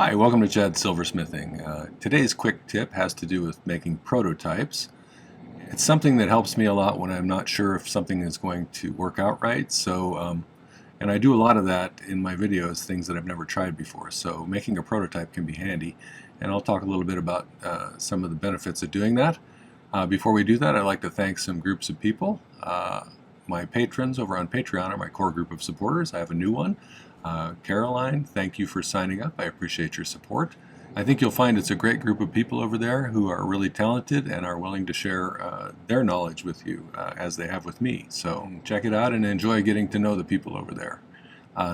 Hi, welcome to Chad's Silversmithing. Today's quick tip has to do with making prototypes. It's something that helps me a lot when I'm not sure if something is going to work out right. And I do a lot of that in my videos, things that I've never tried before. So making a prototype can be handy, and I'll talk a little bit about some of the benefits of doing that. Before we do that, I'd like to thank some groups of people. My patrons over on Patreon are my core group of supporters. I have a new one. Caroline, thank you for signing up. I appreciate your support. I think you'll find it's a great group of people over there who are really talented and are willing to share their knowledge with you as they have with me. So check it out and enjoy getting to know the people over there.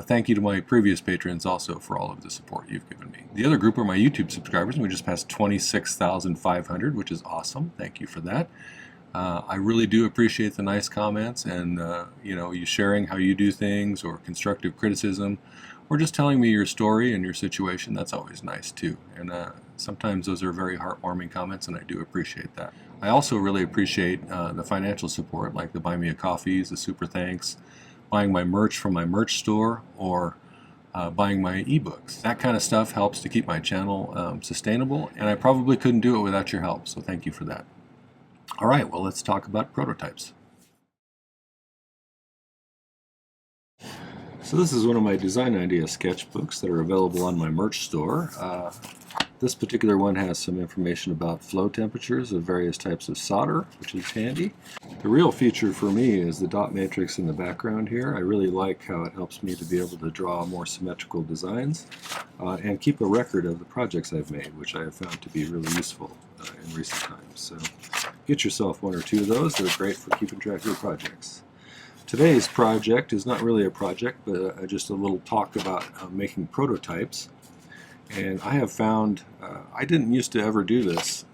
Thank you to my previous patrons also for all of the support you've given me. The other group are my YouTube subscribers, and we just passed 26,500, which is awesome. Thank you for that. I really do appreciate the nice comments and you sharing how you do things, or constructive criticism, or just telling me your story and your situation. That's always nice too. And sometimes those are very heartwarming comments, and I do appreciate that. I also really appreciate the financial support, like the Buy Me a Coffees, the Super Thanks, buying my merch from my merch store, or buying my ebooks. That kind of stuff helps to keep my channel sustainable, and I probably couldn't do it without your help, so thank you for that. All right, well, let's talk about prototypes. So this is one of my design idea sketchbooks that are available on my merch store. This particular one has some information about flow temperatures of various types of solder, which is handy. The real feature for me is the dot matrix in the background here. I really like how it helps me to be able to draw more symmetrical designs and keep a record of the projects I've made, which I have found to be really useful in recent times. So get yourself one or two of those. They're great for keeping track of your projects. Today's project is not really a project, but just a little talk about making prototypes. And I have found, I didn't used to ever do this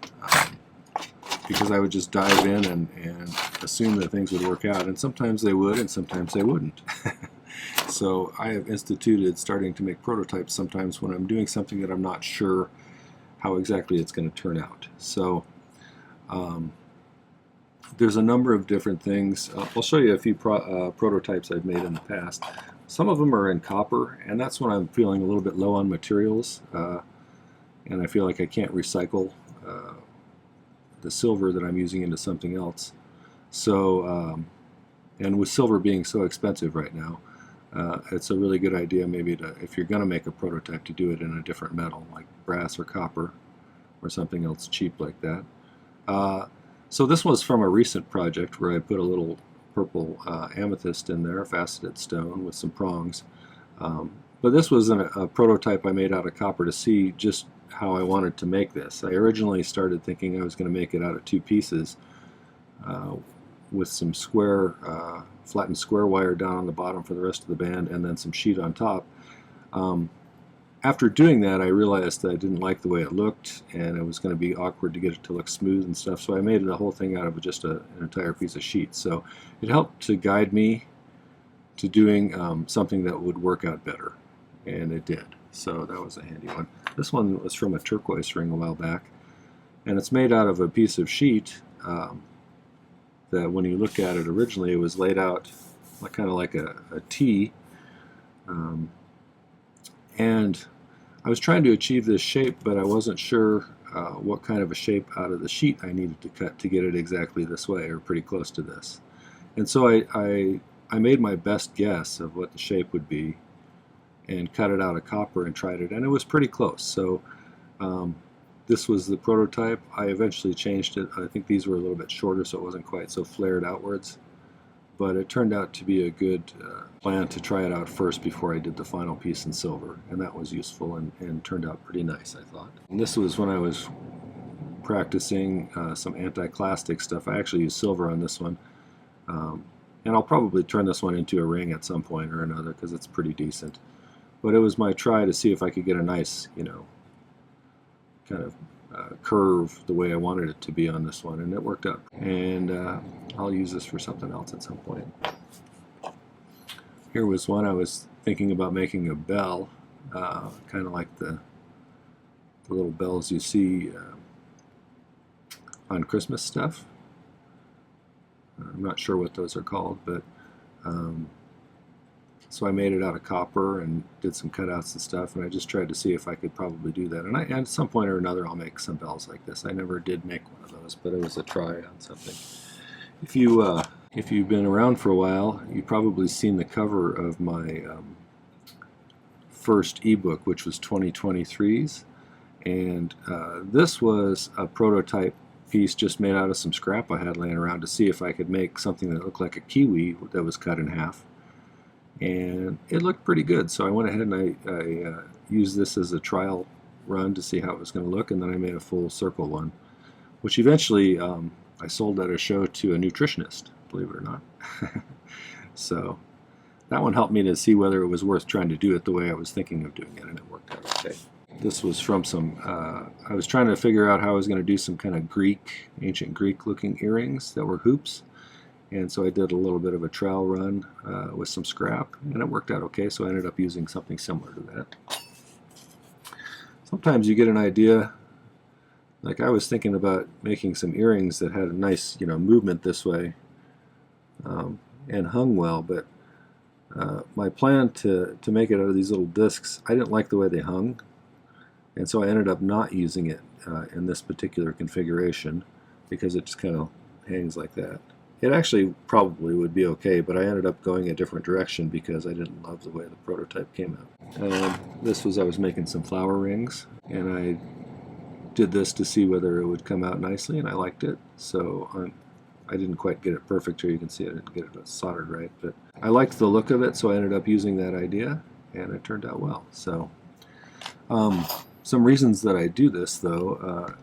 because I would just dive in and assume that things would work out. And sometimes they would, and sometimes they wouldn't. So I have instituted starting to make prototypes sometimes when I'm doing something that I'm not sure how exactly it's going to turn out. So there's a number of different things. I'll show you a few prototypes I've made in the past. Some of them are in copper, and that's when I'm feeling a little bit low on materials, and I feel like I can't recycle the silver that I'm using into something else. So, and with silver being so expensive right now, it's a really good idea maybe to, if you're going to make a prototype, to do it in a different metal, like brass or copper, or something else cheap like that. So this was from a recent project where I put a little purple amethyst in there, faceted stone with some prongs. But this was a prototype I made out of copper to see just how I wanted to make this. I originally started thinking I was going to make it out of two pieces with some square, flattened square wire down on the bottom for the rest of the band, and then some sheet on top. After doing that, I realized that I didn't like the way it looked, and it was going to be awkward to get it to look smooth and stuff, so I made the whole thing out of just an entire piece of sheet. So it helped to guide me to doing something that would work out better, and it did. So that was a handy one. This one was from a turquoise ring a while back, and it's made out of a piece of sheet that when you look at it originally, it was laid out kind of like a T. And I was trying to achieve this shape, but I wasn't sure what kind of a shape out of the sheet I needed to cut to get it exactly this way, or pretty close to this. And so I made my best guess of what the shape would be and cut it out of copper and tried it, and it was pretty close. So this was the prototype. I eventually changed it. I think these were a little bit shorter, so it wasn't quite so flared outwards. But it turned out to be a good plan to try it out first before I did the final piece in silver, and that was useful and turned out pretty nice, I thought. And this was when I was practicing some anti-clastic stuff. I actually used silver on this one, and I'll probably turn this one into a ring at some point or another because it's pretty decent. But it was my try to see if I could get a nice, kind of curve the way I wanted it to be on this one, and it worked out. And I'll use this for something else at some point. Here was one I was thinking about making a bell, kind of like the little bells you see on Christmas stuff. I'm not sure what those are called, but So I made it out of copper and did some cutouts and stuff, and I just tried to see if I could probably do that. And at some point or another I'll make some bells like this. I never did make one of those, but it was a try on something. If you've been around for a while, you've probably seen the cover of my first ebook, which was 2023's, and this was a prototype piece just made out of some scrap I had laying around to see if I could make something that looked like a kiwi that was cut in half. And it looked pretty good, so I went ahead and I used this as a trial run to see how it was going to look, and then I made a full circle one, which eventually I sold at a show to a nutritionist, believe it or not. So that one helped me to see whether it was worth trying to do it the way I was thinking of doing it, and it worked out okay. This was from some, I was trying to figure out how I was going to do some kind of ancient Greek looking earrings that were hoops. And so I did a little bit of a trial run with some scrap, and it worked out okay, so I ended up using something similar to that. Sometimes you get an idea, like I was thinking about making some earrings that had a nice, movement this way and hung well, but my plan to make it out of these little discs, I didn't like the way they hung, and so I ended up not using it in this particular configuration because it just kind of hangs like that. It actually probably would be okay, but I ended up going a different direction because I didn't love the way the prototype came out. I was making some flower rings, and I did this to see whether it would come out nicely, and I liked it. So I didn't quite get it perfect here. You can see I didn't get it soldered right, but I liked the look of it, so I ended up using that idea, and it turned out well. So some reasons that I do this, though,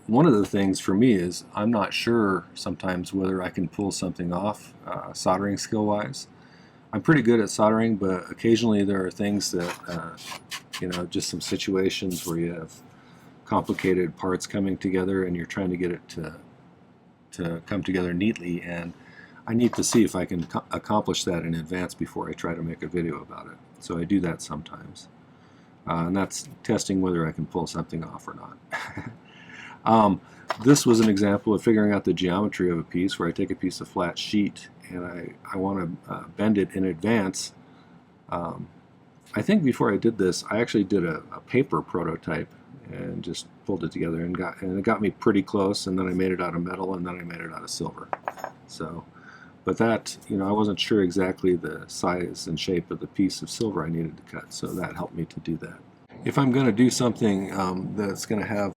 one of the things for me is I'm not sure sometimes whether I can pull something off soldering skill-wise. I'm pretty good at soldering, but occasionally there are things that, just some situations where you have complicated parts coming together and you're trying to get it to come together neatly, and I need to see if I can accomplish that in advance before I try to make a video about it. So I do that sometimes. And that's testing whether I can pull something off or not. This was an example of figuring out the geometry of a piece where I take a piece of flat sheet and I want to bend it in advance. I think before I did this, I actually did a paper prototype and just pulled it together and it got me pretty close, and then I made it out of metal, and then I made it out of silver. So, but that, I wasn't sure exactly the size and shape of the piece of silver I needed to cut, so that helped me to do that. If I'm going to do something that's going to have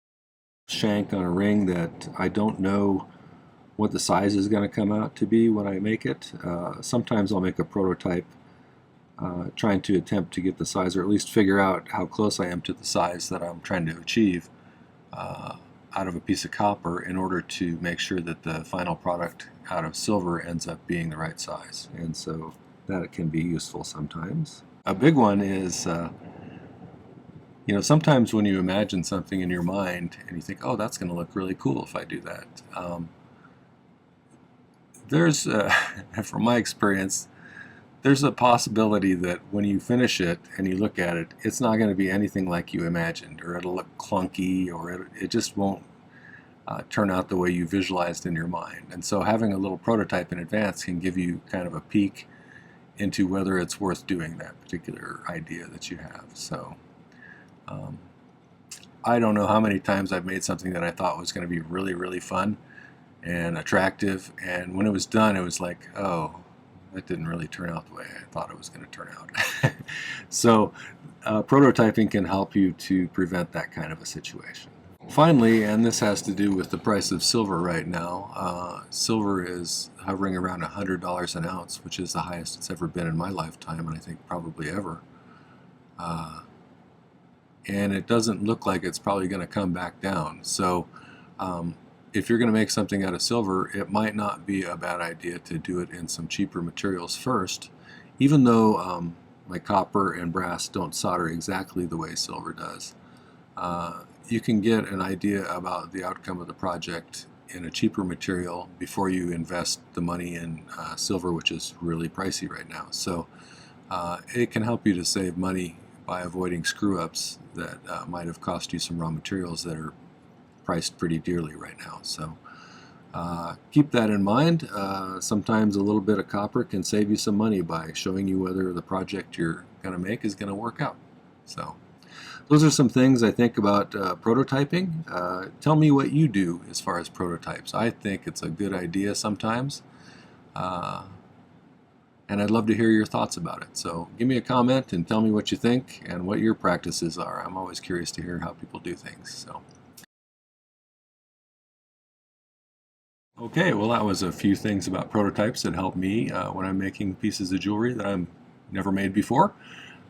shank on a ring that I don't know what the size is going to come out to be when I make it, sometimes I'll make a prototype trying to attempt to get the size, or at least figure out how close I am to the size that I'm trying to achieve out of a piece of copper, in order to make sure that the final product out of silver ends up being the right size. And so that can be useful sometimes. A big one is sometimes when you imagine something in your mind and you think, oh, that's going to look really cool if I do that. There's, from my experience, there's a possibility that when you finish it and you look at it, it's not going to be anything like you imagined, or it'll look clunky, or it just won't turn out the way you visualized in your mind. And so having a little prototype in advance can give you kind of a peek into whether it's worth doing that particular idea that you have. So I don't know how many times I've made something that I thought was going to be really, really fun and attractive, and when it was done, it was like, oh, that didn't really turn out the way I thought it was going to turn out. So prototyping can help you to prevent that kind of a situation. Finally, and this has to do with the price of silver right now, silver is hovering around $100 an ounce, which is the highest it's ever been in my lifetime, and I think probably ever. And it doesn't look like it's probably going to come back down. So if you're going to make something out of silver, it might not be a bad idea to do it in some cheaper materials first, even though like copper and brass don't solder exactly the way silver does. You can get an idea about the outcome of the project in a cheaper material before you invest the money in silver, which is really pricey right now. So it can help you to save money by avoiding screw-ups that might have cost you some raw materials that are priced pretty dearly right now. So Keep that in mind. Sometimes a little bit of copper can save you some money by showing you whether the project you're going to make is going to work out. So those are some things I think about prototyping. Tell me what you do as far as prototypes. I think it's a good idea sometimes. And I'd love to hear your thoughts about it. So give me a comment and tell me what you think and what your practices are. I'm always curious to hear how people do things. So. Okay, well that was a few things about prototypes that help me when I'm making pieces of jewelry that I've never made before.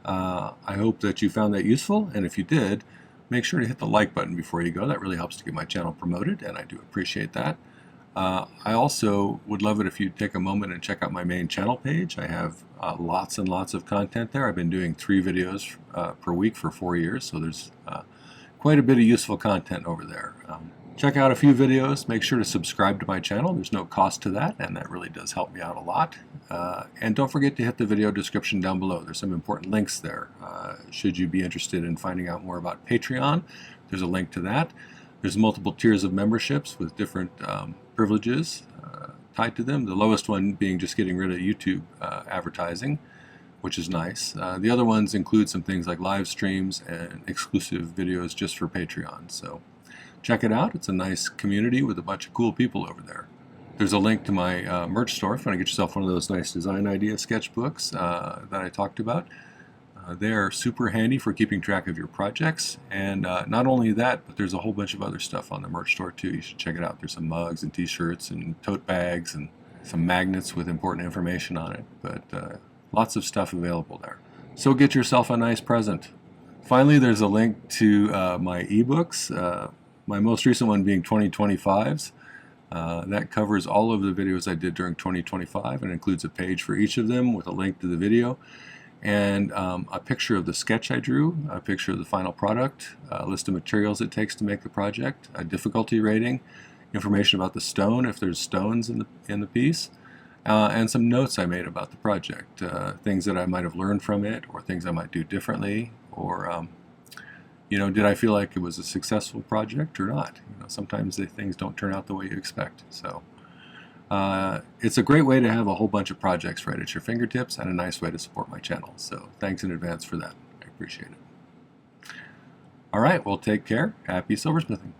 I hope that you found that useful, and if you did, make sure to hit the like button before you go. That really helps to get my channel promoted, and I do appreciate that. I also would love it if you'd take a moment and check out my main channel page. I have lots and lots of content there. I've been doing 3 videos per week for 4 years, so there's quite a bit of useful content over there. Check out a few videos. Make sure to subscribe to my channel. There's no cost to that, and that really does help me out a lot. And don't forget to hit the video description down below. There's some important links there. Should you be interested in finding out more about Patreon, there's a link to that. There's multiple tiers of memberships with different privileges tied to them. The lowest one being just getting rid of YouTube advertising, which is nice. The other ones include some things like live streams and exclusive videos just for Patreon. So check it out. It's a nice community with a bunch of cool people over there. There's a link to my merch store if you want to get yourself one of those nice design idea sketchbooks that I talked about. They're super handy for keeping track of your projects, and not only that, but there's a whole bunch of other stuff on the merch store too. You should check it out. There's some mugs and t-shirts and tote bags and some magnets with important information on it, but lots of stuff available there. So get yourself a nice present. Finally, there's a link to my ebooks, my most recent one being 2025s. That covers all of the videos I did during 2025 and includes a page for each of them with a link to the video, and a picture of the sketch I drew, a picture of the final product, a list of materials it takes to make the project, a difficulty rating, information about the stone if there's stones in the piece, and some notes I made about the project, things that I might have learned from it or things I might do differently, or did I feel like it was a successful project or not? Sometimes things don't turn out the way you expect. So it's a great way to have a whole bunch of projects right at your fingertips and a nice way to support my channel. So thanks in advance for that. I appreciate it. All right, well, take care. Happy silversmithing.